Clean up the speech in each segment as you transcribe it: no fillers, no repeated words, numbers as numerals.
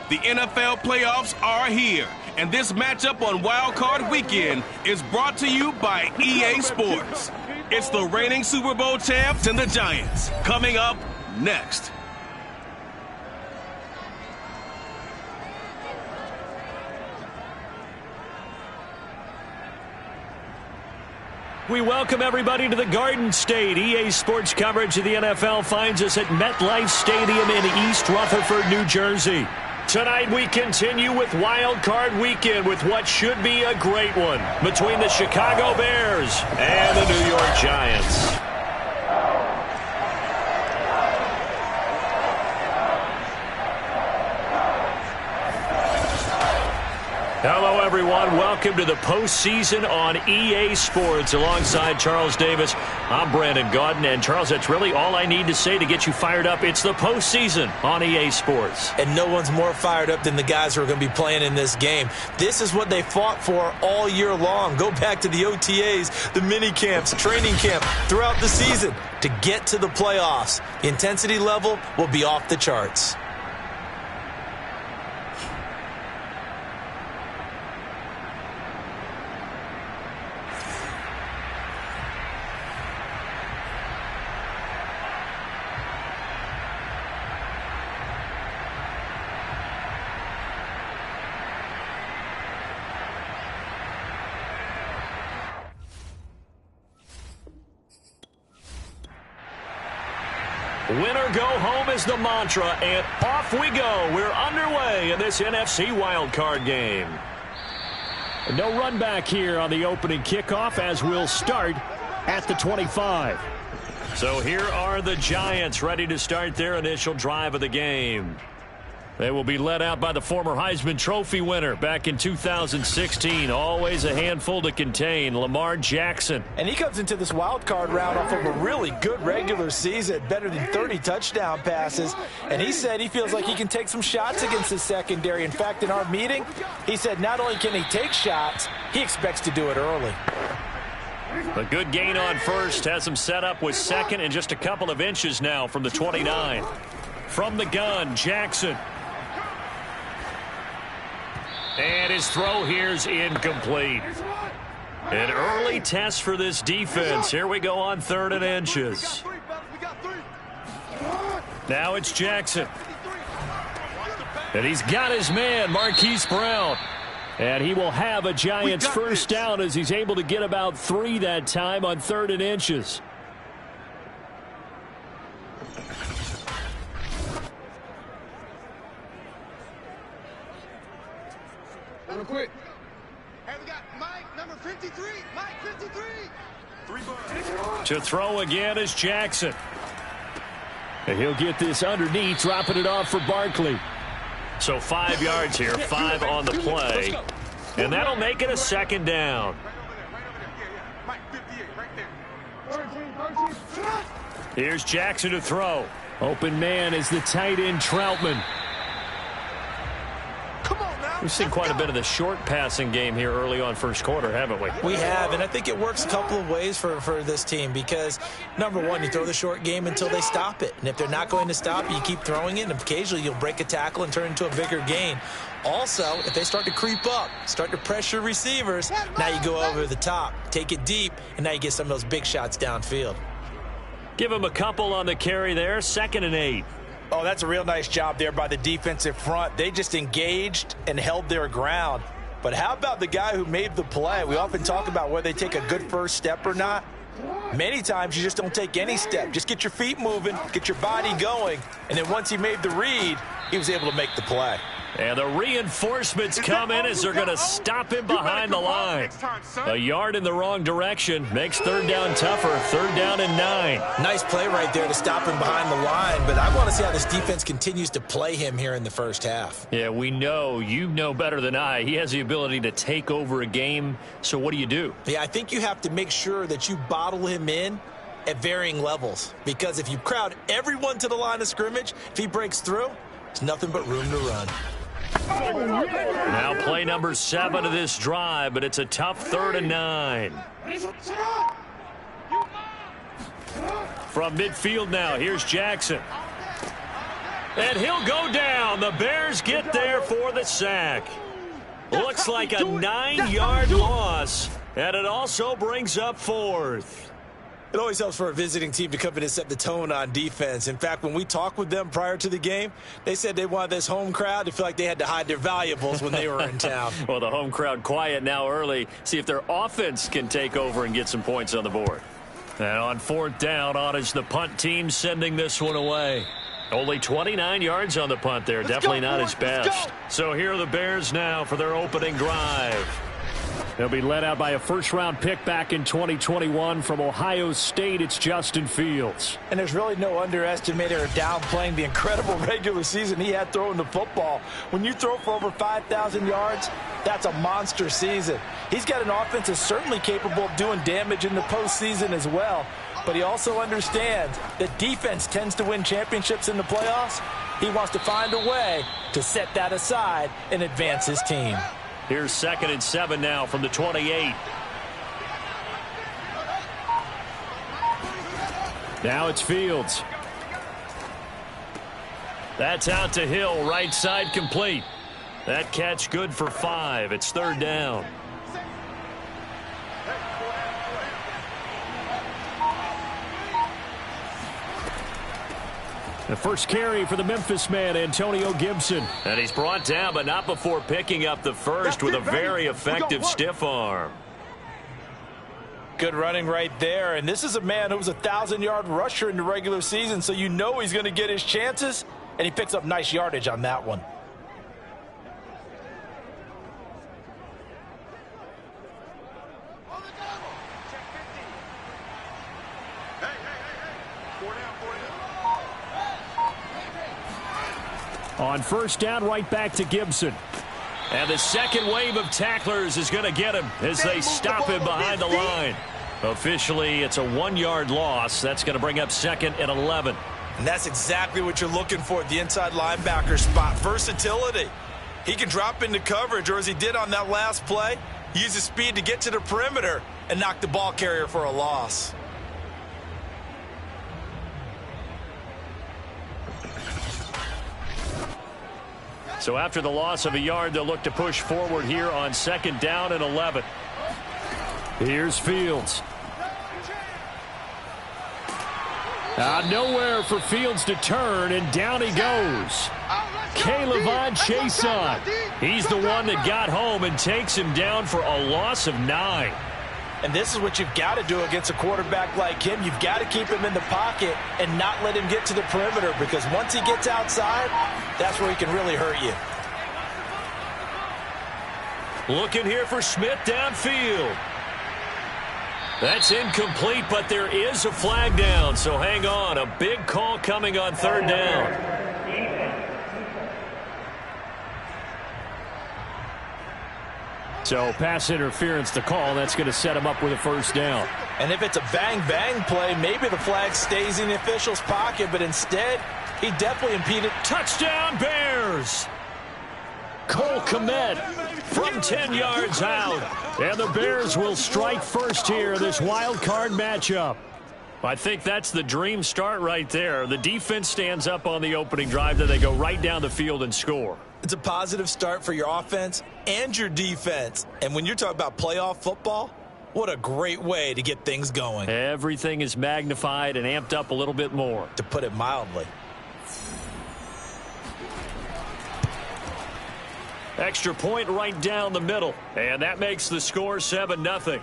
The NFL playoffs are here, and this matchup on Wild Card Weekend is brought to you by EA Sports. It's the reigning Super Bowl champs and the Giants. Coming up next. We welcome everybody to the Garden State. EA Sports coverage of the NFL finds us at MetLife Stadium in East Rutherford, New Jersey. Tonight we continue with Wild Card Weekend with what should be a great one between the Chicago Bears and the New York Giants. Hello, everyone. Welcome to the postseason on EA Sports. Alongside Charles Davis, I'm Brandon Gaudin. And, Charles, that's really all I need to say to get you fired up. It's the postseason on EA Sports. And no one's more fired up than the guys who are going to be playing in this game. This is what they fought for all year long. Go back to the OTAs, the mini camps, training camp, throughout the season to get to the playoffs. The intensity level will be off the charts. Winner go home is the mantra, and off we go. We're underway in this NFC wildcard game. No run back here on the opening kickoff as we'll start at the 25. So here are the Giants ready to start their initial drive of the game. They will be led out by the former Heisman Trophy winner back in 2016. Always a handful to contain, Lamar Jackson. And he comes into this wild card round off of a really good regular season, better than 30 touchdown passes. And he said he feels like he can take some shots against his secondary. In fact, in our meeting, he said not only can he take shots, he expects to do it early. A good gain on first, has him set up with second and just a couple of inches now from the 29. From the gun, Jackson. And his throw here's incomplete. An early test for this defense. Here we go on 3rd and inches. Now it's Jackson. And he's got his man, Marquise Brown. And he will have a Giants first down as he's able to get about 3 that time on 3rd and inches. Quick. Hey, we got Mike, number 53. Mike, 53. 3 bucks. To throw again is Jackson. And he'll get this underneath, dropping it off for Barkley. So 5 yards here, 5 on the play. And that'll make it a 2nd down. Mike, 58, right there. Here's Jackson to throw. Open man is the tight end, Troutman. We've seen quite a bit of the short passing game here early on first quarter, haven't we? We have, and I think it works a couple of ways for this team because, number one, you throw the short game until they stop it. And if they're not going to stop, you keep throwing it, and occasionally you'll break a tackle and turn it into a bigger gain. Also, if they start to creep up, start to pressure receivers, now you go over the top, take it deep, and now you get some of those big shots downfield. Give him a couple on the carry there, 2nd and 8. Oh, that's a real nice job there by the defensive front. They just engaged and held their ground. But how about the guy who made the play? We often talk about whether they take a good first step or not. Many times you just don't take any step. Just get your feet moving, get your body going, and then once he made the read, he was able to make the play. And the reinforcements come in as they're going to stop him behind the line. A yard in the wrong direction makes 3rd down tougher. 3rd down and 9. Nice play right there to stop him behind the line, but I want to see how this defense continues to play him here in the first half. Yeah, we know. You know better than I. He has the ability to take over a game, so what do you do? Yeah, I think you have to make sure that you bottle him in at varying levels, because if you crowd everyone to the line of scrimmage, if he breaks through, there's nothing but room to run. Now play number 7 of this drive, but it's a tough 3rd and 9. From midfield now, here's Jackson. And he'll go down. The Bears get there for the sack. Looks like a 9-yard loss. And it also brings up 4th. It always helps for a visiting team to come in and set the tone on defense. In fact, when we talked with them prior to the game, they said they wanted this home crowd to feel like they had to hide their valuables when they were in town. Well, the home crowd quiet now early. See if their offense can take over and get some points on the board. And on 4th down, on is the punt team sending this one away. Only 29 yards on the punt there. Definitely not his best. So here are the Bears now for their opening drive. They'll be led out by a first-round pick back in 2021 from Ohio State. It's Justin Fields. And there's really no underestimating or downplaying the incredible regular season he had throwing the football. When you throw for over 5,000 yards, that's a monster season. He's got an offense that's certainly capable of doing damage in the postseason as well. But he also understands that defense tends to win championships in the playoffs. He wants to find a way to set that aside and advance his team. Here's 2nd and 7 now from the 28. Now it's Fields. That's out to Hill, right side complete. That catch good for 5. It's 3rd down. The first carry for the Memphis man, Antonio Gibson. And he's brought down, but not before picking up the first with a very effective stiff arm. Good running right there. And this is a man who was a 1,000-yard rusher in the regular season, so you know he's going to get his chances, and he picks up nice yardage on that one. On 1st down, right back to Gibson. And the second wave of tacklers is going to get him as they stop him behind the line. Officially, it's a 1-yard loss. That's going to bring up 2nd and 11. And that's exactly what you're looking for at the inside linebacker spot. Versatility. He can drop into coverage, or as he did on that last play, use his speed to get to the perimeter and knock the ball carrier for a loss. So after the loss of a yard, they'll look to push forward here on 2nd down and 11. Here's Fields. Nowhere for Fields to turn, and down he goes. K'Lavon Chaisson. He's the one that got home and takes him down for a loss of 9. And this is what you've got to do against a quarterback like him. You've got to keep him in the pocket and not let him get to the perimeter, because once he gets outside, that's where he can really hurt you. Looking here for Smith downfield. That's incomplete, but there is a flag down, so hang on. A big call coming on 3rd down. So pass interference the call. That's going to set him up with a 1st down. And if it's a bang-bang play, maybe the flag stays in the official's pocket, but instead, he definitely impeded. Touchdown, Bears! Cole Kmet from 10 yards out. And the Bears will strike first here in this wild card matchup. I think that's the dream start right there. The defense stands up on the opening drive, then they go right down the field and score. It's a positive start for your offense and your defense. And when you're talking about playoff football, what a great way to get things going. Everything is magnified and amped up a little bit more. To put it mildly. Extra point right down the middle. And that makes the score 7-0.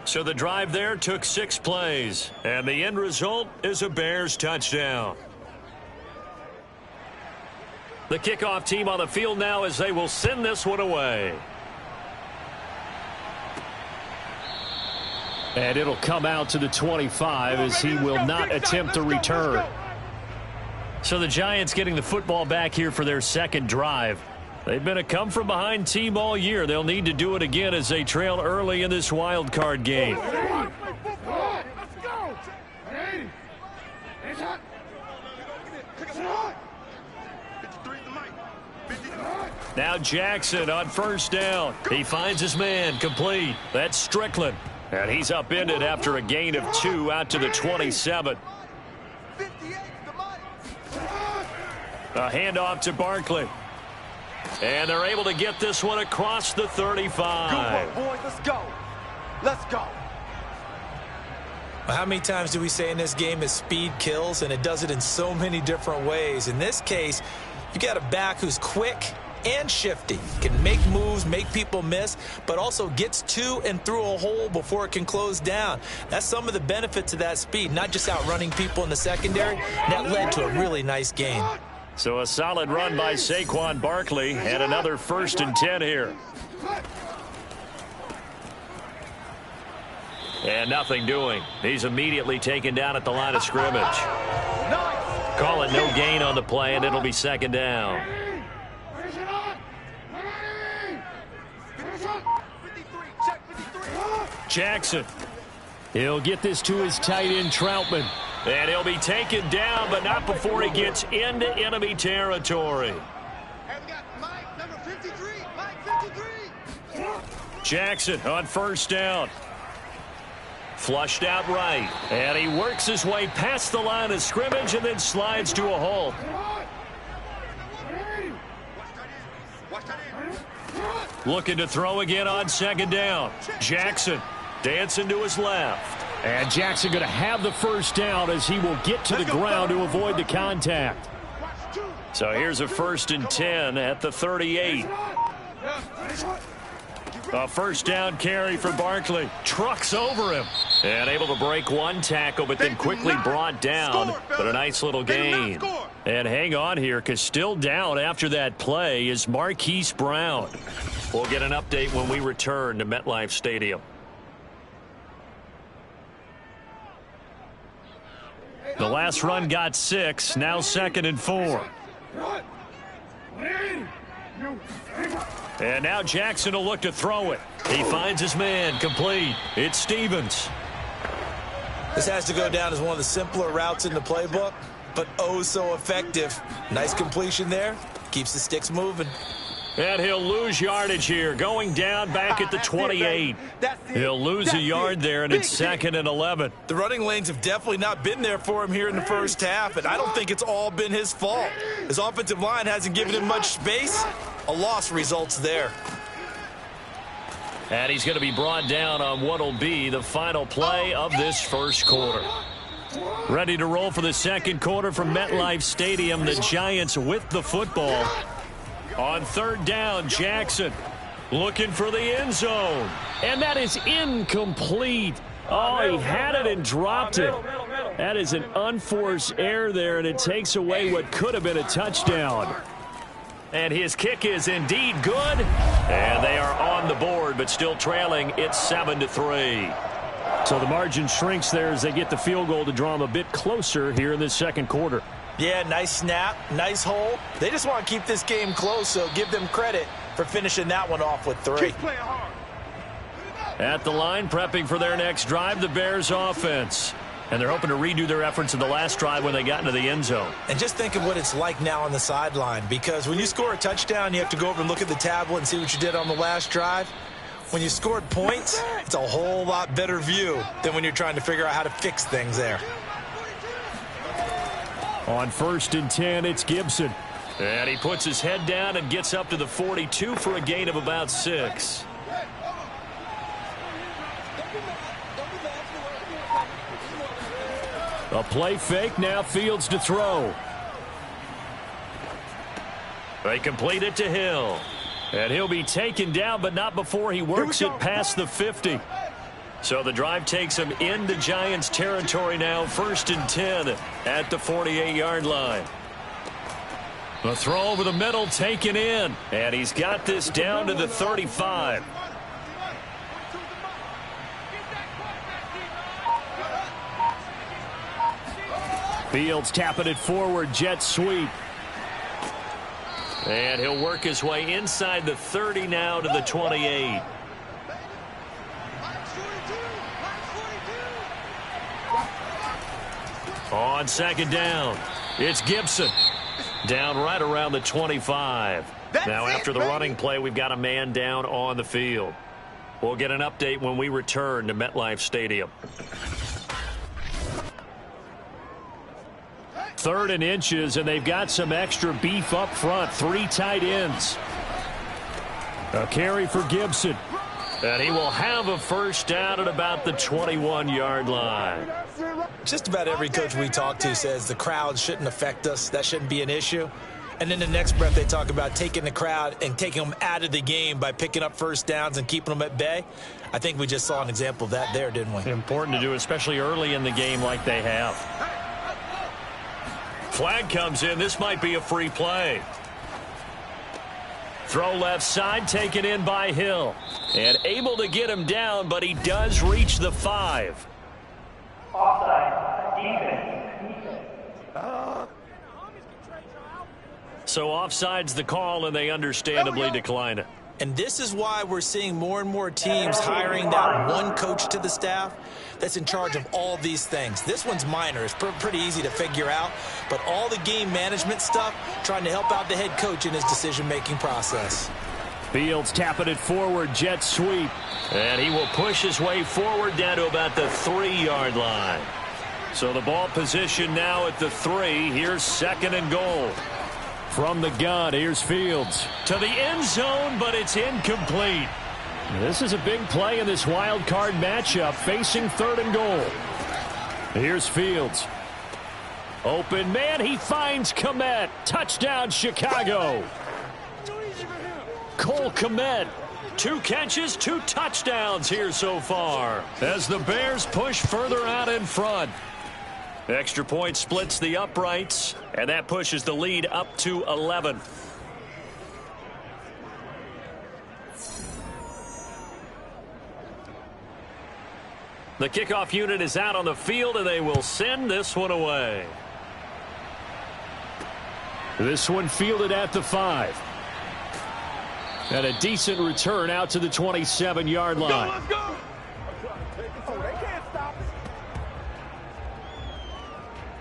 So the drive there took 6 plays. And the end result is a Bears touchdown. The kickoff team on the field now as they will send this one away. And it'll come out to the 25 as he will not attempt to return. So the Giants getting the football back here for their 2nd drive. They've been a come-from-behind team all year. They'll need to do it again as they trail early in this wild card game. Now Jackson on 1st down. He finds his man complete. That's Strickland. And he's upended after a gain of 2 out to the 27. A handoff to Barkley. And they're able to get this one across the 35. Good work, boys. Let's go. Let's go. How many times do we say in this game is speed kills, and it does it in so many different ways. In this case, you got a back who's quick and shifty, can make moves, make people miss, but also gets to and through a hole before it can close down. That's some of the benefits of that speed, not just outrunning people in the secondary. That led to a really nice game. So a solid run by Saquon Barkley, and another 1st and 10 here. And nothing doing. He's immediately taken down at the line of scrimmage. Call it no gain on the play, and it'll be 2nd down. Jackson. He'll get this to his tight end, Troutman. And he'll be taken down, but not before he gets into enemy territory. Jackson on 1st down. Flushed out right. And he works his way past the line of scrimmage and then slides to a halt. Looking to throw again on 2nd down. Jackson dancing to his left. And Jackson going to have the 1st down as he will get to the ground to avoid the contact. So here's a 1st and 10 at the 38. A 1st down carry for Barkley. Trucks over him. And able to break one tackle, but then quickly brought down. But a nice little gain. And hang on here, because still down after that play is Marquise Brown. We'll get an update when we return to MetLife Stadium. The last run got 6, now 2nd and 4. And now Jackson will look to throw it. He finds his man, complete. It's Stevens. This has to go down as one of the simpler routes in the playbook, but oh so effective. Nice completion there. Keeps the sticks moving. And he'll lose yardage here, going down back at the 28. He'll lose a yard there, and it's 2nd and 11. The running lanes have definitely not been there for him here in the first half, and I don't think it's all been his fault. His offensive line hasn't given him much space. A loss results there. And he's going to be brought down on what will be the final play of this 1st quarter. Ready to roll for the 2nd quarter from MetLife Stadium. The Giants with the football. On 3rd down, Jackson looking for the end zone. And that is incomplete. Oh, he had it and dropped it. That is an unforced error there, and it takes away what could have been a touchdown. And his kick is indeed good. And they are on the board, but still trailing. It's 7-3. So the margin shrinks there as they get the field goal to draw them a bit closer here in this 2nd quarter. Yeah, nice snap, nice hole. They just want to keep this game close, so give them credit for finishing that one off with 3. At the line, prepping for their next drive, the Bears offense. And they're hoping to redo their efforts in the last drive when they got into the end zone. And just think of what it's like now on the sideline, because when you score a touchdown, you have to go over and look at the tablet and see what you did on the last drive. When you scored points, it's a whole lot better view than when you're trying to figure out how to fix things there. On 1st and 10, it's Gibson. And he puts his head down and gets up to the 42 for a gain of about 6. A play fake, now Fields to throw. They complete it to Hill. And he'll be taken down, but not before he works it past the 50. So the drive takes him into Giants territory now, 1st and 10 at the 48-yard line. The throw over the middle taken in, and he's got this down to the 35. Fields tapping it forward, jet sweep. And he'll work his way inside the 30 now to the 28. On 2nd down, it's Gibson. Down right around the 25. Now after the running play, we've got a man down on the field. We'll get an update when we return to MetLife Stadium. 3rd and inches, and they've got some extra beef up front. 3 tight ends. A carry for Gibson. And he will have a first down at about the 21-yard line. Just about every coach we talk to says the crowd shouldn't affect us. That shouldn't be an issue. And in the next breath, they talk about taking the crowd and taking them out of the game by picking up first downs and keeping them at bay. I think we just saw an example of that there, didn't we? Important to do, especially early in the game like they have. Flag comes in. This might be a free play. Throw left side, taken in by Hill. And able to get him down, but he does reach the 5. Offside, defense. So offside's the call, and they understandably decline it. And this is why we're seeing more and more teams hiring that one coach to the staff that's in charge of all these things. This one's minor. It's pretty easy to figure out. But all the game management stuff, trying to help out the head coach in his decision-making process. Fields tapping it forward, jet sweep. And he will push his way forward down to about the 3-yard line. So the ball position now at the 3. Here's 2nd and goal. From the gun, here's Fields. To the end zone, but it's incomplete. This is a big play in this wild card matchup, facing 3rd and goal. Here's Fields. Open man, he finds Kmet. Touchdown, Chicago. Cole Kmet. 2 catches, 2 touchdowns here so far, as the Bears push further out in front. Extra point splits the uprights, and that pushes the lead up to 11. The kickoff unit is out on the field, and they will send this one away. This one fielded at the 5. And a decent return out to the 27-yard line. Let's go.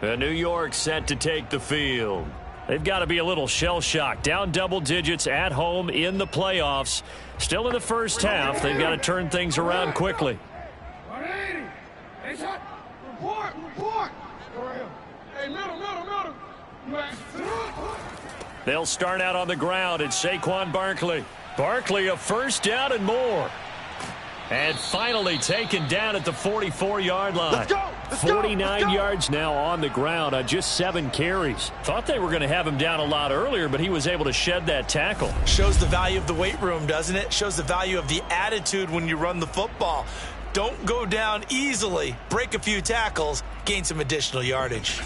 And New York set to take the field. They've got to be a little shell-shocked. Down double digits at home in the playoffs. Still in the first half. They've got to turn things around quickly. 180. Hey, shot. Report. Hey, middle. They'll start out on the ground. It's Saquon Barkley. Barkley a first down and more. And finally taken down at the 44-yard line. Let's go. 49 yards now on the ground on just 7 carries. Thought they were going to have him down a lot earlier, but he was able to shed that tackle. Shows the value of the weight room, doesn't it? Shows the value of the attitude when you run the football. Don't go down easily. Break a few tackles. Gain some additional yardage.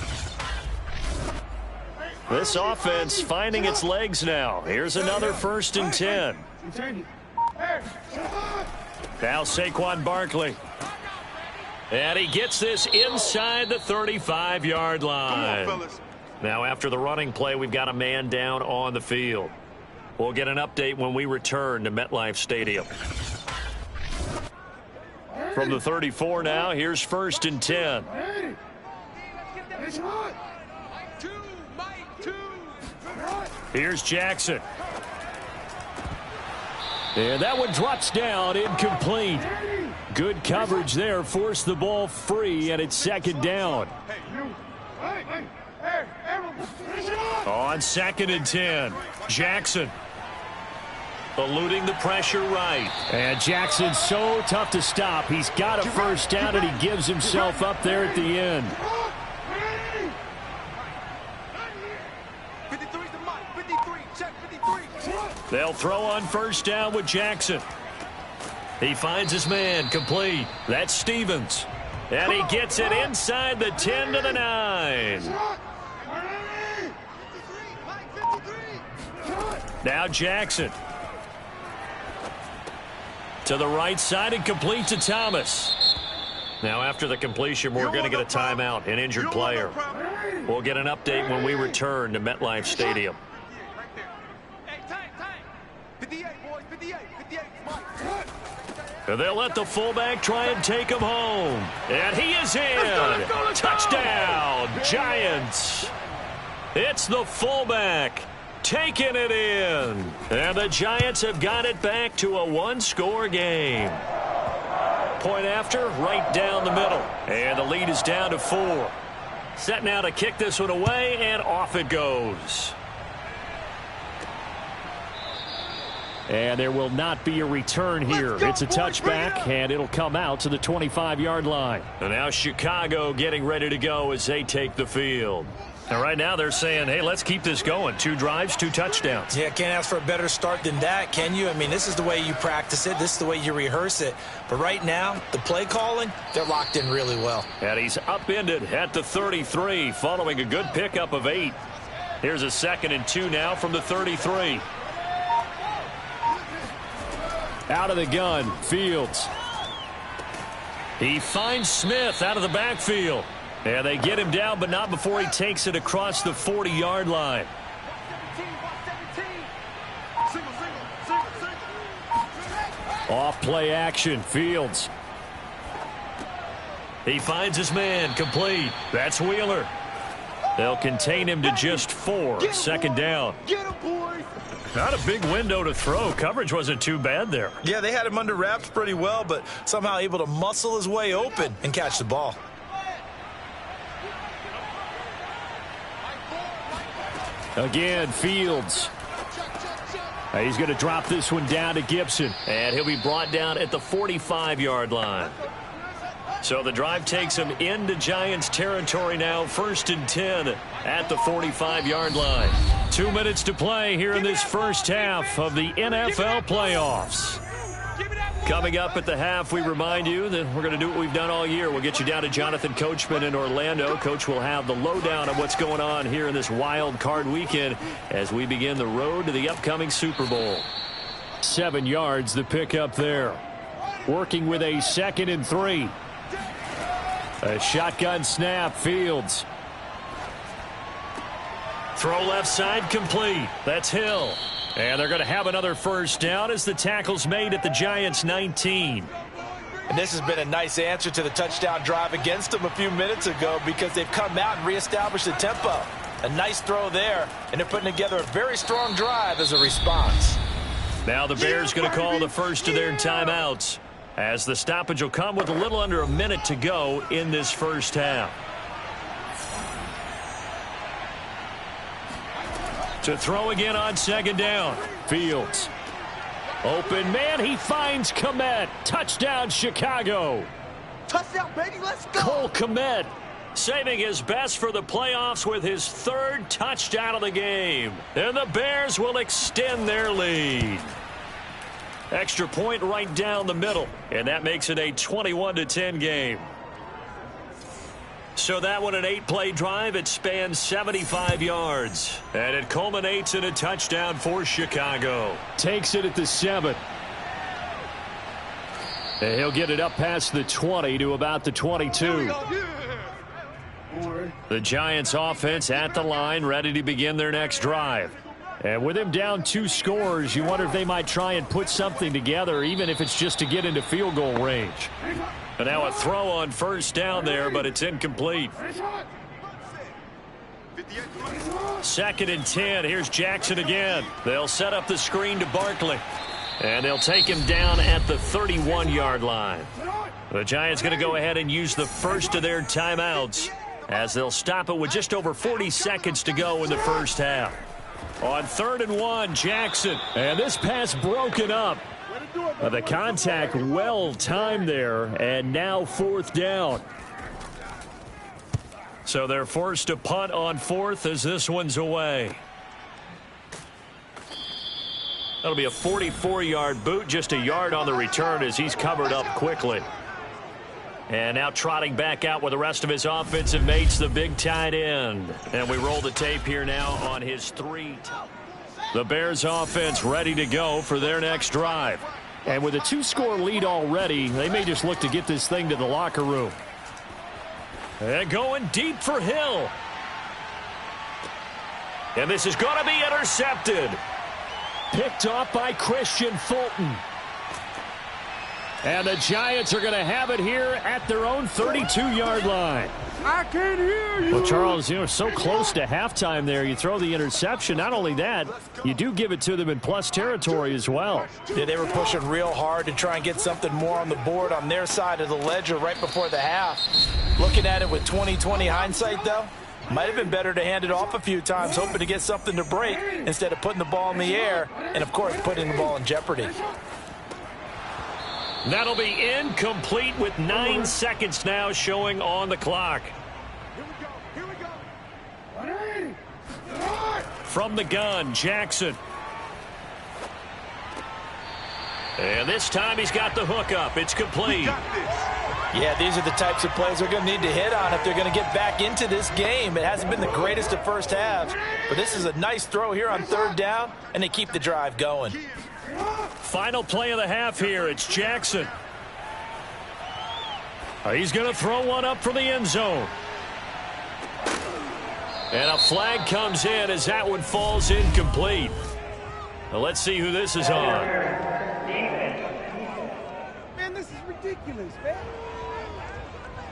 This offense finding its legs now. Here's another 1st and 10. Now Saquon Barkley. And he gets this inside the 35-yard line. Now after the running play, we've got a man down on the field. We'll get an update when we return to MetLife Stadium. From the 34 now, here's 1st and 10. Here's Jackson. And that one drops down, incomplete. Good coverage there, forced the ball free, and it's 2nd down. On 2nd and 10, Jackson. Eluding the pressure right. And Jackson's so tough to stop. He's got a first down, and he gives himself up there at the end. 53 to Mike. 53. Check 53. They'll throw on 1st down with Jackson. He finds his man, complete. That's Stevens. And he gets it inside the 10 to the 9. Now Jackson. To the right side and complete to Thomas. Now after the completion, we're going to get a timeout, an injured player. We'll get an update when we return to MetLife Stadium. And they'll let the fullback try and take him home. And he is in. Touchdown, Giants. It's the fullback taking it in. And the Giants have got it back to a 1-score game. Point after, right down the middle. And the lead is down to 4. Set now to kick this one away, and off it goes. And there will not be a return here. It's a touchback, and it'll come out to the 25-yard line. And now Chicago getting ready to go as they take the field. And right now they're saying, hey, let's keep this going. 2 drives, 2 touchdowns. Yeah, can't ask for a better start than that, can you? I mean, this is the way you practice it. This is the way you rehearse it. But right now, the play calling, they're locked in really well. And he's upended at the 33 following a good pickup of 8. Here's a 2nd and 2 now from the 33. Out of the gun, Fields. He finds Smith out of the backfield. And they get him down, but not before he takes it across the 40-yard line. Off play action, Fields. He finds his man, complete. That's Wheeler. They'll contain him to just 4. 2nd down. Get him, boys. Not a big window to throw. Coverage wasn't too bad there. Yeah, they had him under wraps pretty well, but somehow able to muscle his way open and catch the ball. Again, Fields. He's going to drop this one down to Gibson. And he'll be brought down at the 45-yard line. So the drive takes him into Giants territory now. 1st and 10 at the 45-yard line. 2 minutes to play here in this first half of the NFL playoffs. Coming up at the half, we remind you that we're going to do what we've done all year. We'll get you down to Jonathan Coachman in Orlando. Coach will have the lowdown of what's going on here in this wild card weekend as we begin the road to the upcoming Super Bowl. 7 yards, the pickup there. Working with a 2nd and 3. A shotgun snap, Fields. Throw left side complete. That's Hill. And they're going to have another first down as the tackle's made at the Giants' 19. And this has been a nice answer to the touchdown drive against them a few minutes ago because they've come out and reestablished the tempo. A nice throw there, and they're putting together a very strong drive as a response. Now the Bears going to call the first of their timeouts as the stoppage will come with a little under a minute to go in this first half. To throw again on 2nd down. Fields. Open man. He finds Kmet. Touchdown, Chicago. Touchdown, baby. Let's go. Cole Kmet saving his best for the playoffs with his 3rd touchdown of the game. And the Bears will extend their lead. Extra point right down the middle. And that makes it a 21-10 game. So that one, an 8-play drive. It spans 75 yards. And it culminates in a touchdown for Chicago. Takes it at the 7. And he'll get it up past the 20 to about the 22. The Giants offense at the line, ready to begin their next drive. And with him down 2 scores, you wonder if they might try and put something together, even if it's just to get into field goal range. And now a throw on first down there, but it's incomplete. 2nd and 10. Here's Jackson again. They'll set up the screen to Barkley. And they'll take him down at the 31-yard line. The Giants going to go ahead and use the first of their timeouts as they'll stop it with just over 40 seconds to go in the first half. On 3rd and 1, Jackson. And this pass broken up. The contact well timed there, and now 4th down. So they're forced to punt on 4th as this one's away. That'll be a 44-yard boot, just a yard on the return as he's covered up quickly. And now trotting back out with the rest of his offensive mates, the big tight end. And we roll the tape here now on his 3. The Bears offense ready to go for their next drive. And with a 2-score lead already, they may just look to get this thing to the locker room. And going deep for Hill. And this is going to be intercepted. Picked off by Christian Fulton. And the Giants are going to have it here at their own 32-yard line. I can't hear you. Well, Charles, you know, so close to halftime there. You throw the interception. Not only that, you do give it to them in plus territory as well. Yeah, they were pushing real hard to try and get something more on the board on their side of the ledger right before the half. Looking at it with 20/20 hindsight, though, might have been better to hand it off a few times, hoping to get something to break instead of putting the ball in the air and, of course, putting the ball in jeopardy. That'll be incomplete with 9 seconds now showing on the clock. Here we go. From the gun, Jackson. And this time he's got the hook up. It's complete. Yeah, these are the types of plays they're going to need to hit on if they're going to get back into this game. It hasn't been the greatest of first halves, but this is a nice throw here on 3rd down, and they keep the drive going. Final play of the half here. It's Jackson. He's going to throw one up for the end zone. And a flag comes in as that one falls incomplete. Now let's see who this is on. Man, this is ridiculous, man.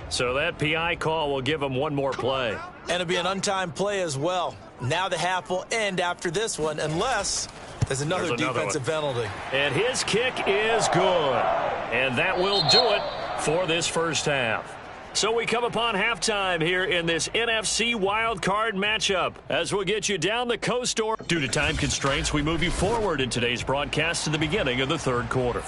So that PI call will give him one more play. And it'll be an untimed play as well. Now the half will end after this one unless there's another defensive penalty. And his kick is good. And that will do it for this first half. So we come upon halftime here in this NFC wildcard matchup. As we'll get you down the coast door. Due to time constraints, we move you forward in today's broadcast to the beginning of the 3rd quarter.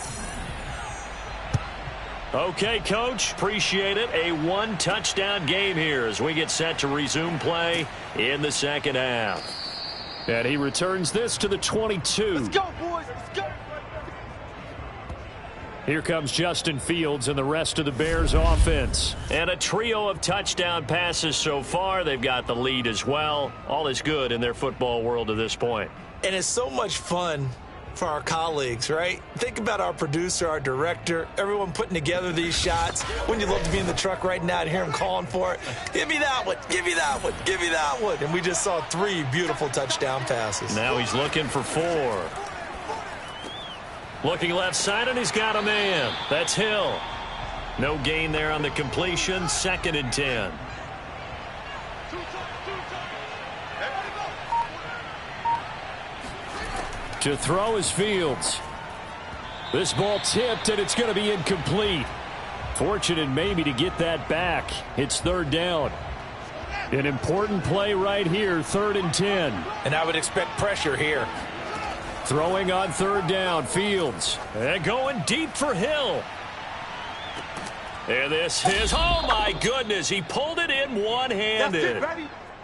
Okay, Coach, appreciate it. A 1-touchdown game here as we get set to resume play in the 2nd half. And he returns this to the 22. Let's go, boys. Let's go. Here comes Justin Fields and the rest of the Bears offense. And a trio of touchdown passes so far. They've got the lead as well. All is good in their football world at this point. And it's so much fun for our colleagues, right? Think about our producer, our director, everyone putting together these shots. Wouldn't you love to be in the truck right now and hear him calling for it? Give me that one, give me that one, give me that one. And we just saw 3 beautiful touchdown passes. Now he's looking for 4. Looking left side, and he's got a man. That's Hill. No gain there on the completion. 2nd and 10. To throw is Fields. This ball tipped, and it's going to be incomplete. Fortunate maybe to get that back. It's 3rd down. An important play right here, 3rd and 10. And I would expect pressure here. Throwing on 3rd down, Fields. And going deep for Hill. And this is, oh my goodness, he pulled it in one-handed.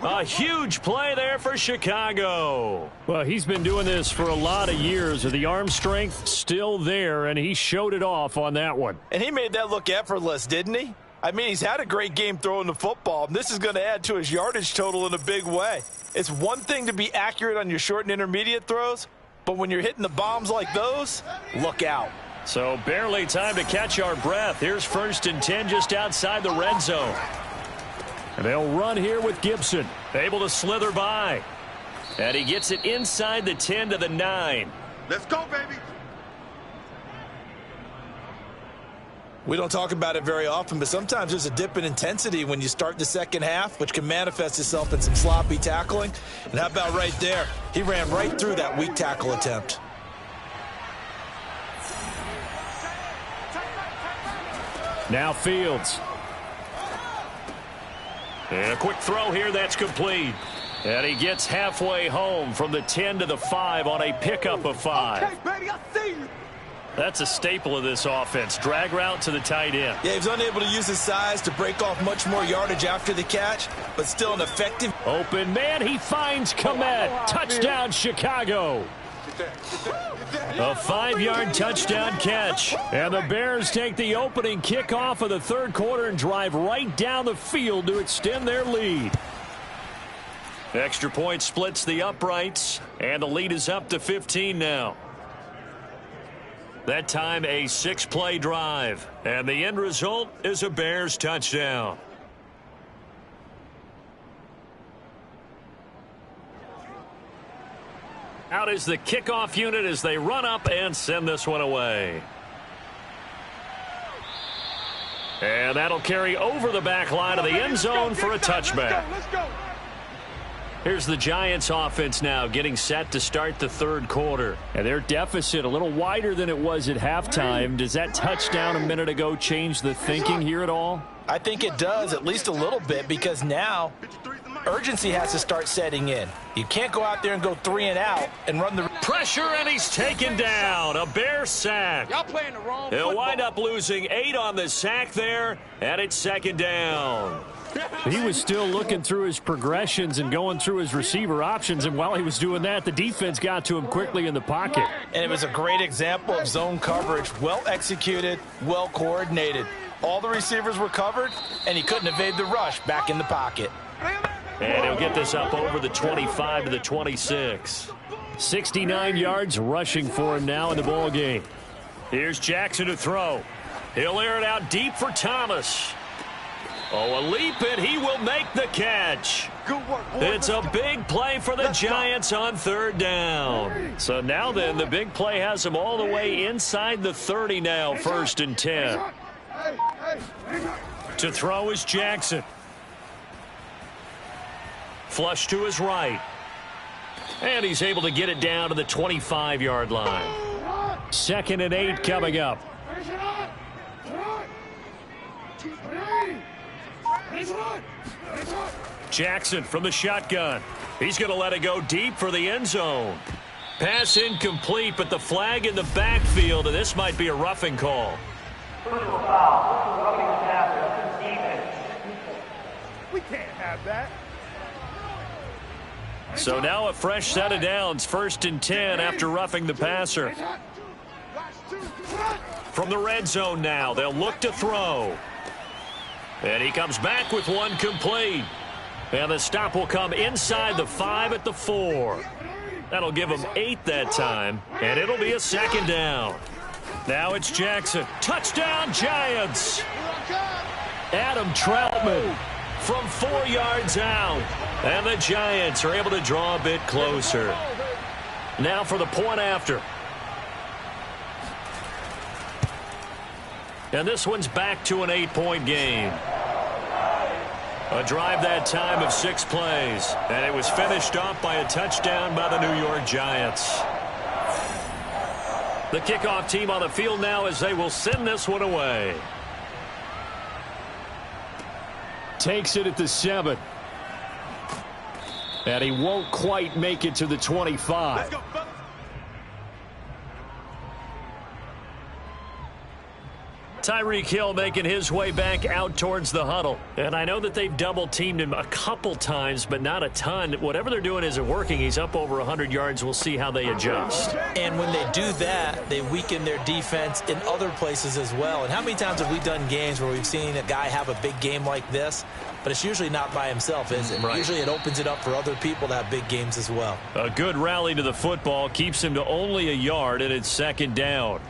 A huge play there for Chicago. Well, he's been doing this for a lot of years. The arm strength still there, and he showed it off on that one. And he made that look effortless, didn't he? I mean, he's had a great game throwing the football, and this is going to add to his yardage total in a big way. It's one thing to be accurate on your short and intermediate throws, but when you're hitting the bombs like those, look out. So barely time to catch our breath. Here's 1st and 10 just outside the red zone. And they'll run here with Gibson. Able to slither by. And he gets it inside the 10 to the 9. Let's go, baby. We don't talk about it very often, but sometimes there's a dip in intensity when you start the 2nd half, which can manifest itself in some sloppy tackling. And how about right there? He ran right through that weak tackle attempt. Now Fields. And a quick throw here, that's complete. And he gets halfway home from the 10 to the 5 on a pickup of 5. Okay, baby, I see you. That's a staple of this offense. Drag route to the tight end. Yeah, he was unable to use his size to break off much more yardage after the catch, but still an effective. Open man, he finds Kmet. Touchdown, Chicago. A 5-yard touchdown catch. And the Bears take the opening kickoff of the 3rd quarter and drive right down the field to extend their lead. Extra point splits the uprights, and the lead is up to 15 now. That time a 6-play drive, and the end result is a Bears touchdown. Out is the kickoff unit as they run up and send this one away. And that'll carry over the back line of the end zone for a touchback. Let's go. Here's the Giants offense now getting set to start the third quarter. And their deficit a little wider than it was at halftime. Does that touchdown a minute ago change the thinking here at all? I think it does, at least a little bit, because now urgency has to start setting in. You can't go out there and go 3 and out and run the pressure, and he's taken down. A Bear sack. Y'all playing the wrong He'll football. wind up losing 8 on the sack there, and it's second down. He was still looking through his progressions and going through his receiver options, and while he was doing that, the defense got to him quickly in the pocket. And it was a great example of zone coverage, well executed, well coordinated. All the receivers were covered, and he couldn't evade the rush back in the pocket. And he'll get this up over the 25 to the 26. 69 yards rushing for him now in the ball game. Here's Jackson to throw. He'll air it out deep for Thomas. Oh, a leap, and he will make the catch. Good work, boys. It's a big play for the Giants on third down. So now then, the big play has him all the way inside the 30 now, 1st and 10. To throw is Jackson. Flush to his right. And he's able to get it down to the 25-yard line. 2nd and 8 coming up. Jackson from the shotgun. He's going to let it go deep for the end zone. Pass incomplete, but the flag in the backfield, and this might be a roughing call. We can't have that. So now a fresh set of downs, 1st and 10 after roughing the passer. From the red zone now, they'll look to throw. And he comes back with one complete. And the stop will come inside the 5 at the 4. That'll give him 8 that time, and it'll be a 2nd down. Now it's Jackson. Touchdown, Giants! Adam Troutman from 4 yards out. And the Giants are able to draw a bit closer. Now for the point after. And this one's back to an 8-point game. A drive that time of 6 plays. And it was finished off by a touchdown by the New York Giants. The kickoff team on the field now as they will send this one away. Takes it at the 7. And he won't quite make it to the 25. Let's go, fellas. Tyreek Hill making his way back out towards the huddle. And I know that they've double-teamed him a couple times, but not a ton. Whatever they're doing isn't working. He's up over 100 yards. We'll see how they adjust. And when they do that, they weaken their defense in other places as well. And how many times have we done games where we've seen a guy have a big game like this, but it's usually not by himself, is it? Right. Usually it opens it up for other people to have big games as well. A good rally to the football keeps him to only a yard, and it's 2nd down.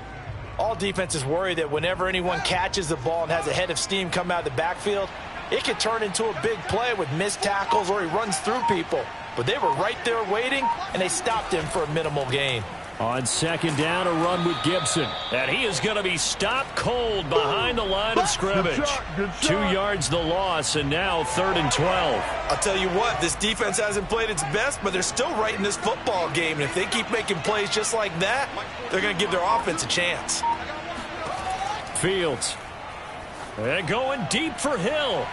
All defenses worry that whenever anyone catches the ball and has a head of steam come out of the backfield, it could turn into a big play with missed tackles or he runs through people. But they were right there waiting, and they stopped him for a minimal gain. On 2nd down, a run with Gibson. And he is going to be stopped cold behind the line of scrimmage. Good shot. 2 yards the loss, and now 3rd and 12. I'll tell you what, this defense hasn't played its best, but they're still right in this football game. And if they keep making plays just like that, they're going to give their offense a chance. Fields. And going deep for Hill.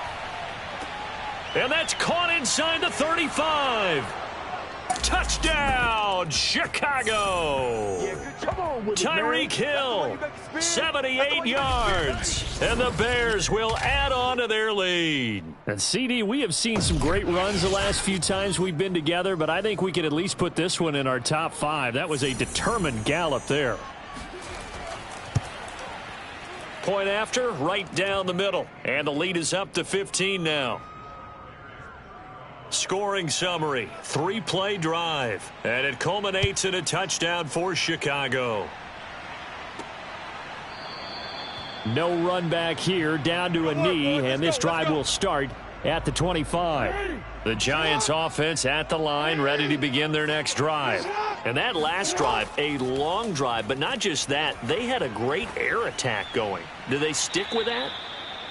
And that's caught inside the 35. Touchdown, Chicago. Tyreek Hill, 78 yards. And the Bears will add on to their lead. And CD, we have seen some great runs the last few times we've been together, but I think we could at least put this one in our top 5. That was a determined gallop there. Point after, right down the middle. And the lead is up to 15 now. Scoring summary, 3-play drive. And it culminates in a touchdown for Chicago. No run back here, down to a knee, and this drive will start at the 25. The Giants offense at the line, ready to begin their next drive. And that last drive, a long drive, but not just that. They had a great air attack going. Do they stick with that?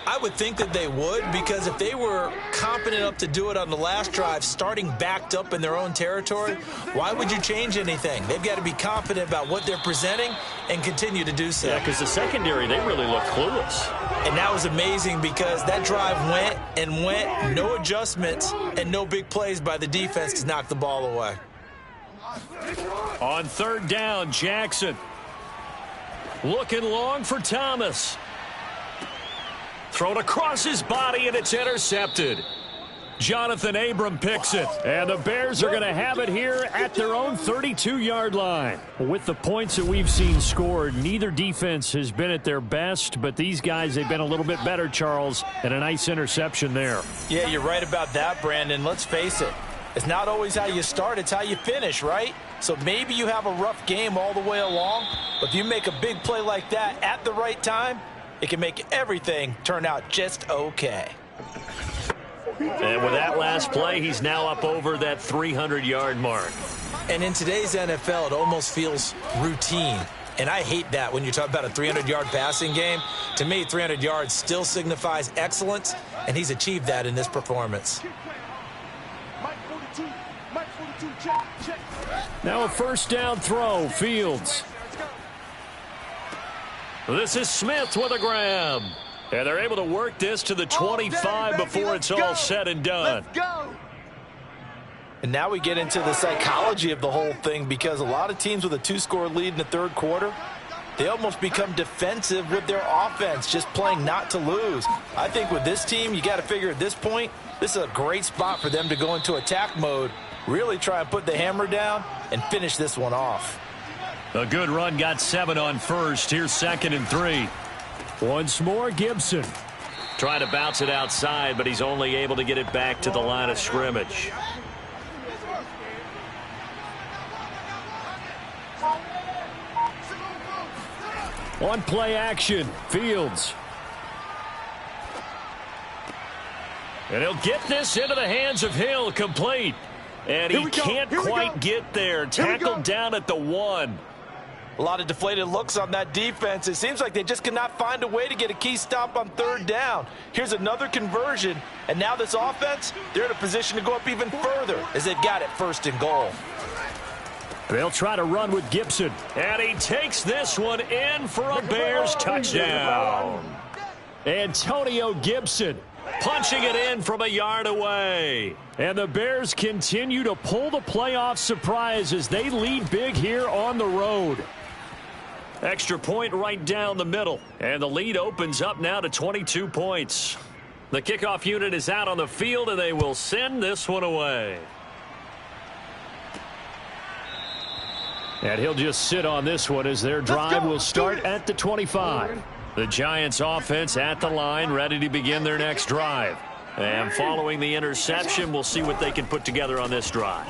I would think that they would, because if they were competent enough to do it on the last drive, starting backed up in their own territory, why would you change anything? They've got to be confident about what they're presenting and continue to do so. Yeah, because the secondary, they really look clueless. And that was amazing because that drive went and went, no adjustments and no big plays by the defense to knock the ball away. On third down, Jackson. Looking long for Thomas. Thrown across his body, and it's intercepted. Jonathan Abram picks it. And the Bears are going to have it here at their own 32-yard line. With the points that we've seen scored, neither defense has been at their best, but these guys, they've been a little bit better, Charles, and a nice interception there. Yeah, you're right about that, Brandon. Let's face it. It's not always how you start, it's how you finish, right? So maybe you have a rough game all the way along, but if you make a big play like that at the right time, it can make everything turn out just okay. And with that last play, he's now up over that 300-yard mark. And in today's NFL, it almost feels routine. And I hate that when you talk about a 300-yard passing game. To me, 300 yards still signifies excellence, and he's achieved that in this performance. Now a first down throw, Fields. This is Smith with a grab. And they're able to work this to the 25 before it's all said and done. Let's go. And now we get into the psychology of the whole thing, because a lot of teams with a 2-score lead in the third quarter, they almost become defensive with their offense, just playing not to lose. I think with this team, you got to figure at this point, this is a great spot for them to go into attack mode, really try and put the hammer down and finish this one off. A good run, got 7 on first. Here's 2nd and 3. Once more, Gibson. Trying to bounce it outside, but he's only able to get it back to the line of scrimmage. On play action, Fields. And he'll get this into the hands of Hill, complete. And he can't quite get there. Tackled down at the 1. A lot of deflated looks on that defense. It seems like they just cannot find a way to get a key stop on third down. Here's another conversion, and now this offense, they're in a position to go up even further as they've got it 1st and goal. They'll try to run with Gibson. And he takes this one in for a Bears touchdown. Antonio Gibson punching it in from a yard away. And the Bears continue to pull the playoff surprise as they lead big here on the road. Extra point right down the middle. And the lead opens up now to 22 points. The kickoff unit is out on the field, and they will send this one away. And he'll just sit on this one as their drive will start at the 25. The Giants offense at the line, ready to begin their next drive. And following the interception, we'll see what they can put together on this drive.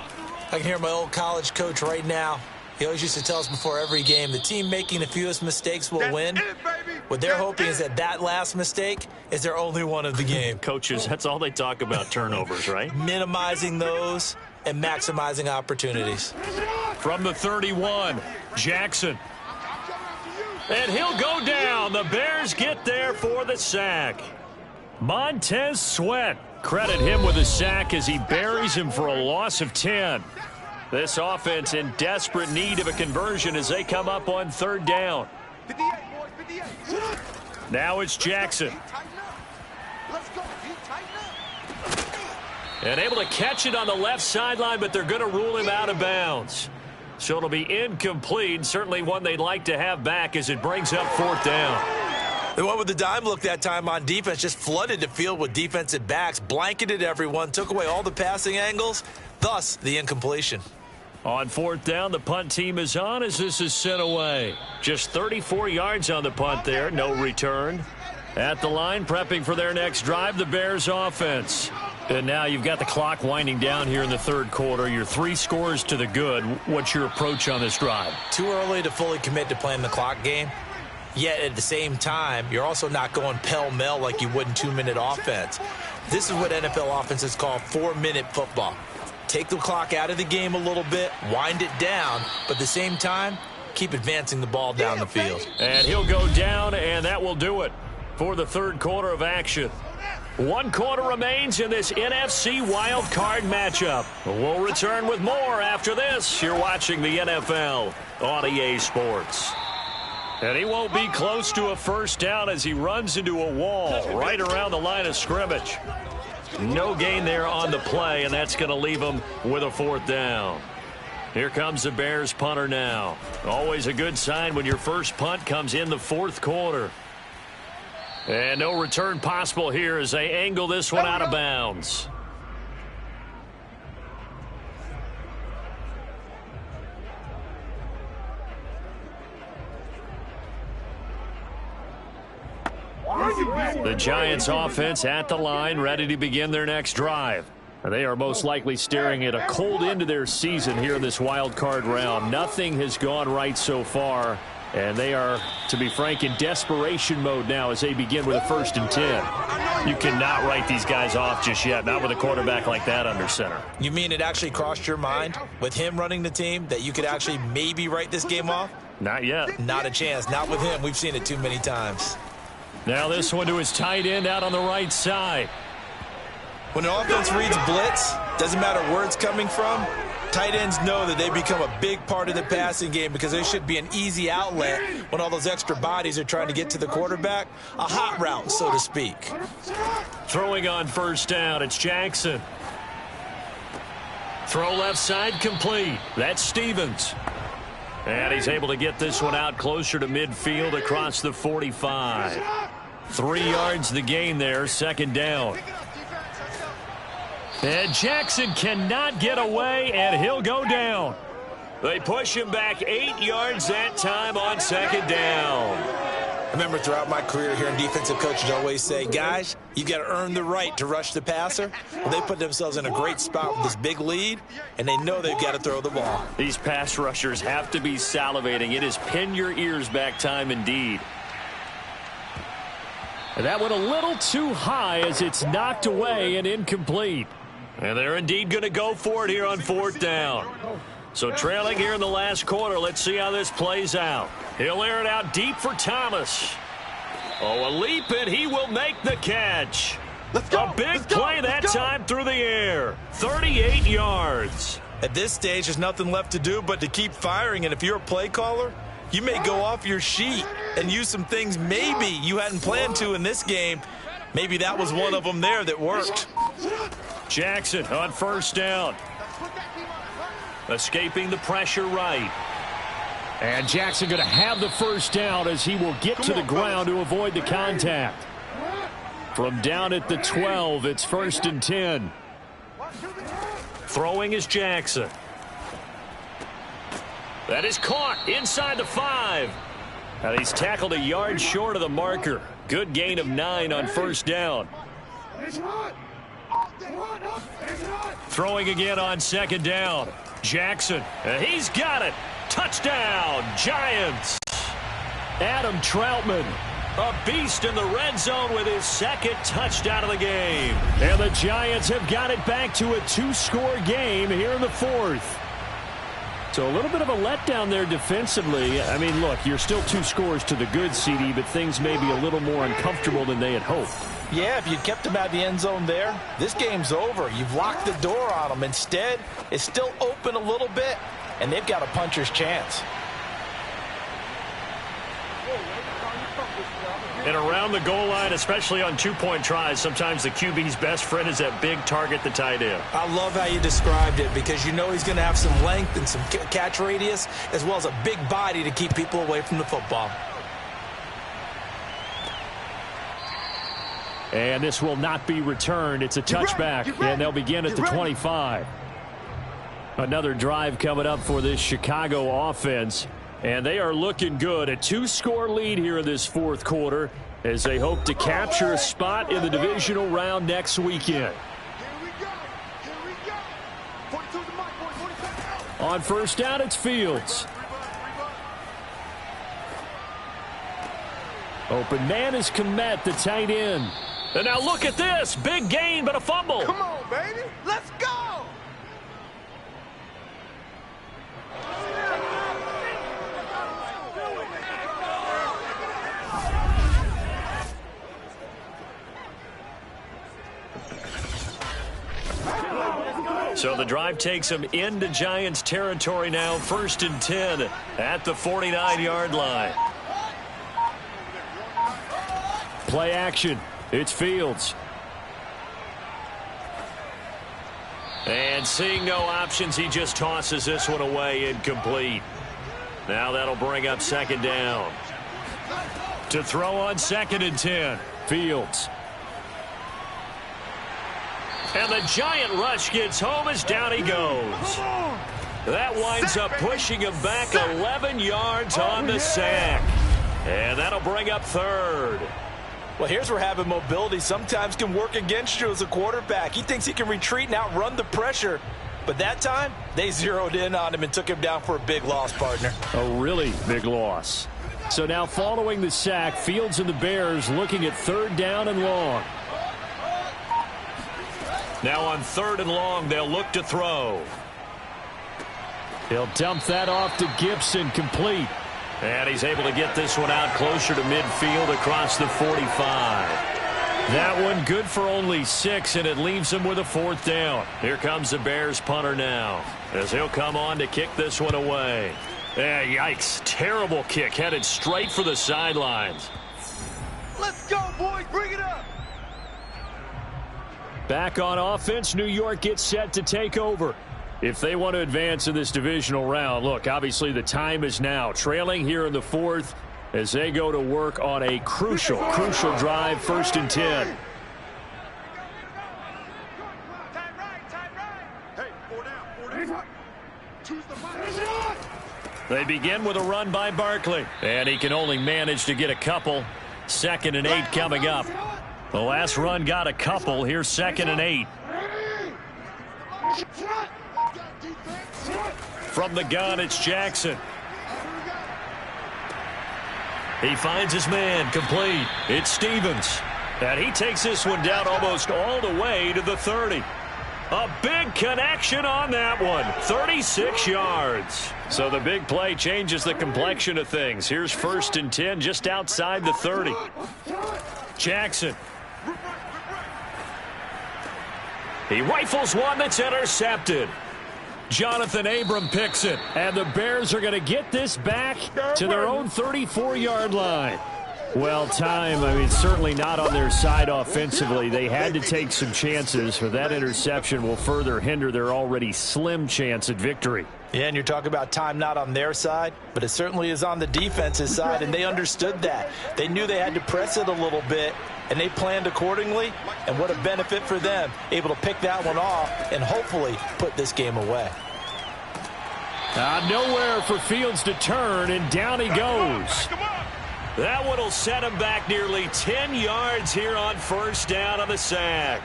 I can hear my old college coach right now. He always used to tell us before every game, the team making the fewest mistakes will win. What they're hoping is that that last mistake is their only one of the game. Coaches, that's all they talk about, turnovers, right? Minimizing those and maximizing opportunities. From the 31, Jackson. And he'll go down. The Bears get there for the sack. Montez Sweat. Credit him with a sack as he buries him for a loss of 10. This offense in desperate need of a conversion as they come up on third down. Now it's Jackson. And able to catch it on the left sideline, but they're going to rule him out of bounds. So it'll be incomplete, certainly one they'd like to have back as it brings up 4th down. They went with the dime look that time on defense, just flooded the field with defensive backs, blanketed everyone, took away all the passing angles, thus the incompletion. On 4th down, the punt team is on as this is sent away. Just 34 yards on the punt there, no return. At the line, prepping for their next drive, the Bears offense. And now you've got the clock winding down here in the third quarter. You're 3 scores to the good. What's your approach on this drive? Too early to fully commit to playing the clock game. Yet at the same time, you're also not going pell-mell like you would in 2-minute offense. This is what NFL offenses call 4-minute football. Take the clock out of the game a little bit, wind it down, but at the same time, keep advancing the ball down the field. And he'll go down, and that will do it. for the third quarter of action. 1 quarter remains in this NFC Wild Card matchup. We'll return with more after this. You're watching the NFL on EA Sports. And he won't be close to a first down as he runs into a wall right around the line of scrimmage. No gain there on the play, and that's going to leave him with a 4th down. Here comes the Bears punter now. Always a good sign when your first punt comes in the 4th quarter. And no return possible here as they angle this one out of bounds. The Giants offense at the line, ready to begin their next drive. They are most likely staring at a cold end to their season here in this wild card round. Nothing has gone right so far, and they are, to be frank, in desperation mode now as they begin with a 1st and 10. You cannot write these guys off just yet, not with a quarterback like that under center. You mean it actually crossed your mind with him running the team that you could actually maybe write this game off? Not yet. Not a chance. Not with him. We've seen it too many times. Now this one to his tight end out on the right side. When an offense reads blitz, doesn't matter where it's coming from, tight ends know that they become a big part of the passing game because there should be an easy outlet when all those extra bodies are trying to get to the quarterback. A hot route, so to speak. Throwing on 1st down, it's Jackson. Throw left side complete. That's Stevens. And he's able to get this one out closer to midfield across the 45. 3 yards the gain there, 2nd down. And Jackson cannot get away, and he'll go down. They push him back 8 yards that time on 2nd down. I remember throughout my career hearing defensive coaches always say, guys, you got to earn the right to rush the passer. Well, they put themselves in a great spot with this big lead, and they know they've got to throw the ball. These pass rushers have to be salivating. It is pin your ears back time indeed. And that went a little too high as it's knocked away and incomplete. And they're indeed going to go for it here on 4th down. So trailing here in the last quarter, let's see how this plays out. He'll air it out deep for Thomas. Oh, a leap, and he will make the catch. Let's go. A big play that time through the air. 38 yards. At this stage, there's nothing left to do but to keep firing, and if you're a play caller, you may go off your sheet and use some things maybe you hadn't planned to in this game. Maybe that was one of them there that worked. Jackson on 1st down. Escaping the pressure right. And Jackson going to have the 1st down as he will get to the ground to avoid the contact. From down at the 12, it's 1st and 10. Throwing is Jackson. That is caught inside the 5. And he's tackled a yard short of the marker. Good gain of 9 on 1st down. Throwing again on 2nd down. Jackson, he's got it. Touchdown, Giants. Adam Troutman. A beast in the red zone with his 2nd touchdown of the game. And the Giants have got it back to a 2-score game here in the 4th. So a little bit of a letdown there defensively. I mean, look, you're still 2 scores to the good, CD, but things may be a little more uncomfortable than they had hoped. Yeah, if you kept them out of the end zone there, this game's over. You've locked the door on them. Instead, it's still open a little bit, and they've got a puncher's chance. And around the goal line, especially on 2-point tries, sometimes the QB's best friend is that big target, the tight end. I love how you described it because you know he's going to have some length and some catch radius as well as a big body to keep people away from the football. And this will not be returned. It's a touchback, and they'll begin at the 25. Another drive coming up for this Chicago offense. And they are looking good. A 2-score lead here in this 4th quarter as they hope to capture a spot in the divisional round next weekend. On 1st down, it's Fields. Open man is Kmet, the tight end. And now look at this. Big gain, but a fumble. Come on, baby. Let's go. So the drive takes them into Giants territory now, 1st and 10 at the 49-yard line. Play action. It's Fields. And seeing no options, he just tosses this one away, incomplete. Now that'll bring up 2nd down. To throw on 2nd and 10, Fields. And the Giant rush gets home as down he goes. That winds up pushing him back 11 yards on the sack. And that'll bring up 3rd. Well, here's where having mobility sometimes can work against you as a quarterback. He thinks he can retreat and outrun the pressure. But that time, they zeroed in on him and took him down for a big loss, partner. A really big loss. So now following the sack, Fields and the Bears looking at 3rd down and long. Now on 3rd and long, they'll look to throw. He'll dump that off to Gibson, complete. And he's able to get this one out closer to midfield across the 45. That one good for only 6, and it leaves him with a 4th down. Here comes the Bears punter now, as he'll come on to kick this one away. Yikes, terrible kick, headed straight for the sidelines. Let's go, boys, bring it up. Back on offense, New York gets set to take over. If they want to advance in this divisional round, look, obviously the time is now. Trailing here in the 4th as they go to work on a crucial drive, 1st and 10. They begin with a run by Barkley. And he can only manage to get a couple. 2nd and 8 coming up. The last run got a couple. Here's 2nd and 8. From the gun, it's Jackson. He finds his man, complete. It's Stevens. And he takes this one down almost all the way to the 30. A big connection on that one. 36 yards. So the big play changes the complexion of things. Here's 1st and 10 just outside the 30. Jackson. He rifles one that's intercepted. Jonathan Abram picks it. And the Bears are going to get this back to their own 34-yard line. Well, time, certainly not on their side offensively. They had to take some chances, for that interception will further hinder their already slim chance at victory. Yeah, and you're talking about time not on their side, but it certainly is on the defense's side, and they understood that. They knew they had to press it a little bit, and they planned accordingly, and what a benefit for them, able to pick that one off and hopefully put this game away. Nowhere for Fields to turn, and down he goes. That one will set him back nearly 10 yards here on 1st down on the sack.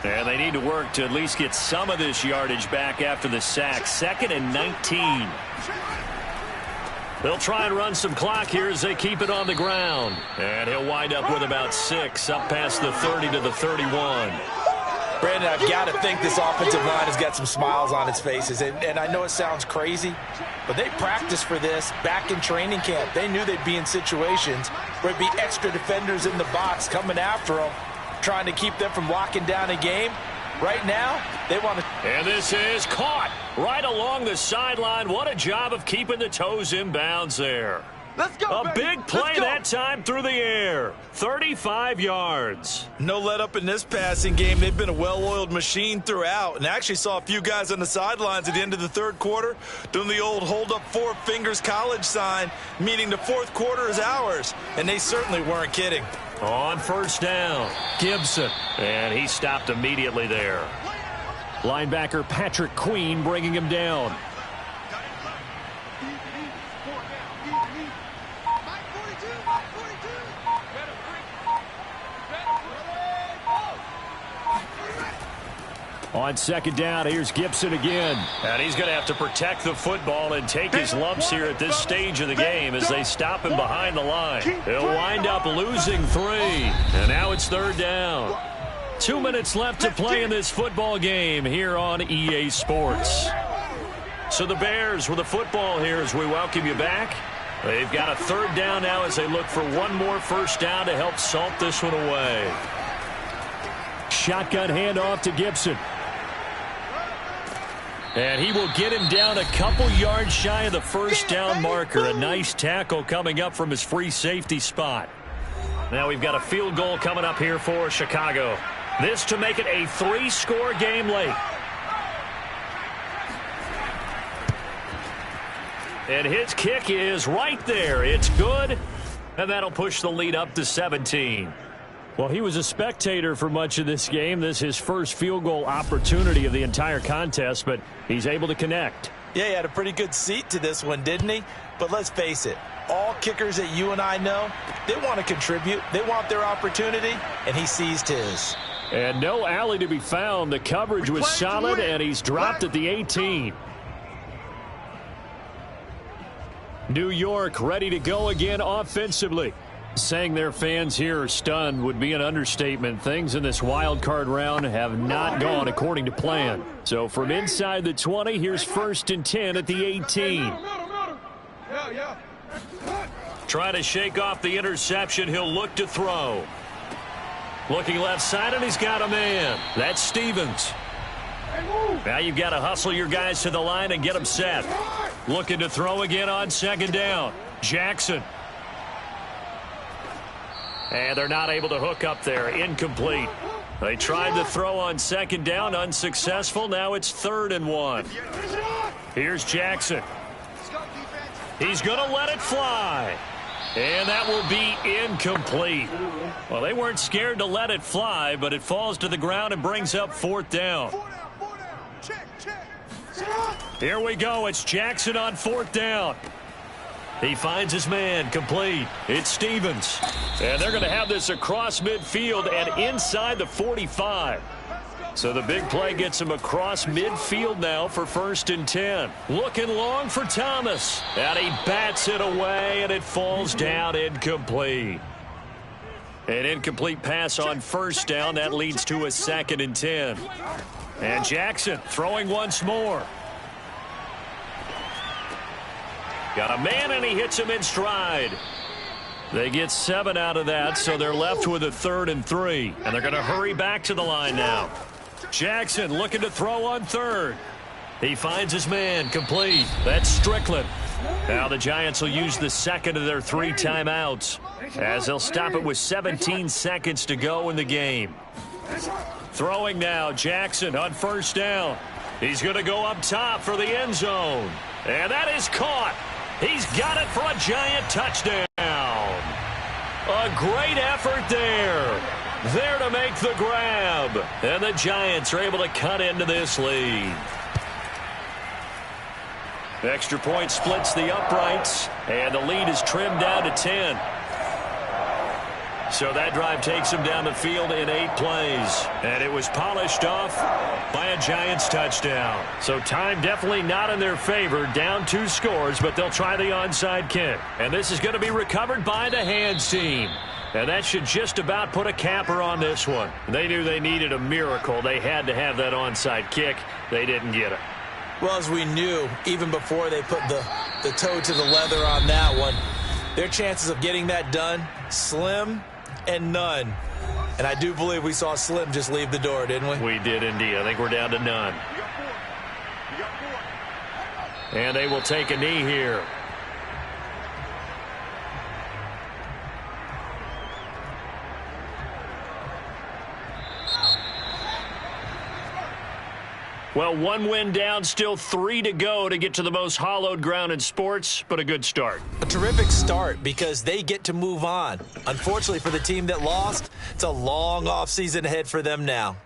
And they need to work to at least get some of this yardage back after the sack. 2nd and 19. They'll try and run some clock here as they keep it on the ground. And he'll wind up with about 6 up past the 30 to the 31. Brandon, I've got to think this offensive line has got some smiles on its faces. And I know it sounds crazy, but they practiced for this back in training camp. They knew they'd be in situations where there'd be extra defenders in the box coming after them, trying to keep them from locking down a game. Right now, they want to... And this is caught right along the sideline. What a job of keeping the toes in bounds there. Let's go, A big play that time through the air. 35 yards. No let up in this passing game. They've been a well-oiled machine throughout, and actually saw a few guys on the sidelines at the end of the 3rd quarter doing the old hold up 4 fingers college sign, meaning the 4th quarter is ours, and they certainly weren't kidding. On 1st down, Gibson, and he stopped immediately there. Linebacker Patrick Queen bringing him down. On 2nd down, here's Gibson again. And he's going to have to protect the football and take his lumps here at this stage of the game as they stop him behind the line. He'll wind up losing 3. And now it's 3rd down. 2 minutes left to play in this football game here on EA Sports. So the Bears with the football here as we welcome you back. They've got a 3rd down now as they look for one more 1st down to help salt this one away. Shotgun handoff to Gibson. And he will get him down a couple yards shy of the first down marker. A nice tackle coming up from his free safety spot. Now we've got a field goal coming up here for Chicago. This to make it a 3-score game late. And his kick is right there. It's good. And that'll push the lead up to 17. Well, he was a spectator for much of this game. This is his first field goal opportunity of the entire contest, but he's able to connect. Yeah, he had a pretty good seat to this one, didn't he? But let's face it, all kickers that you and I know, they want to contribute. They want their opportunity, and he seized his. And no alley to be found. The coverage was solid, and he's dropped at the 18. New York ready to go again offensively. Saying their fans here are stunned would be an understatement. Things in this wild card round have not gone according to plan. So from inside the 20, here's 1st and 10 at the 18. Trying to shake off the interception. He'll look to throw. Looking left side, and he's got a man. That's Stevens. Now you've got to hustle your guys to the line and get them set. Looking to throw again on 2nd down. Jackson. And they're not able to hook up there. Incomplete. They tried to throw on 2nd down. Unsuccessful. Now it's 3rd and 1. Here's Jackson. He's going to let it fly. And that will be incomplete. Well, they weren't scared to let it fly, but it falls to the ground and brings up 4th down. Here we go. It's Jackson on 4th down. He finds his man, complete. It's Stevens. And they're going to have this across midfield and inside the 45. So the big play gets him across midfield now for 1st and 10. Looking long for Thomas. And he bats it away, and it falls down incomplete. An incomplete pass on 1st down. That leads to a 2nd and 10. And Jackson throwing once more. Got a man, and he hits him in stride. They get 7 out of that, so they're left with a 3rd and 3. And they're going to hurry back to the line now. Jackson looking to throw on 3rd. He finds his man, complete. That's Strickland. Now the Giants will use the 2nd of their 3 timeouts, as they'll stop it with 17 seconds to go in the game. Throwing now, Jackson on 1st down. He's going to go up top for the end zone. And that is caught. He's got it for a Giant touchdown. A great effort there. There to make the grab. And the Giants are able to cut into this lead. Extra point splits the uprights. And the lead is trimmed down to 10. So that drive takes him down the field in 8 plays. And it was polished off by a Giants touchdown. So time definitely not in their favor. Down 2 scores, but they'll try the onside kick. And this is going to be recovered by the hands team. And that should just about put a capper on this one. They knew they needed a miracle. They had to have that onside kick. They didn't get it. Well, as we knew, even before they put the toe to the leather on that one, their chances of getting that done, slim and none. And I do believe we saw Slim just leave the door, didn't we? We did indeed. I think we're down to none. And they will take a knee here. Well, 1 win down, still 3 to go to get to the most hallowed ground in sports, but a good start. A terrific start because they get to move on. Unfortunately for the team that lost, it's a long offseason ahead for them now.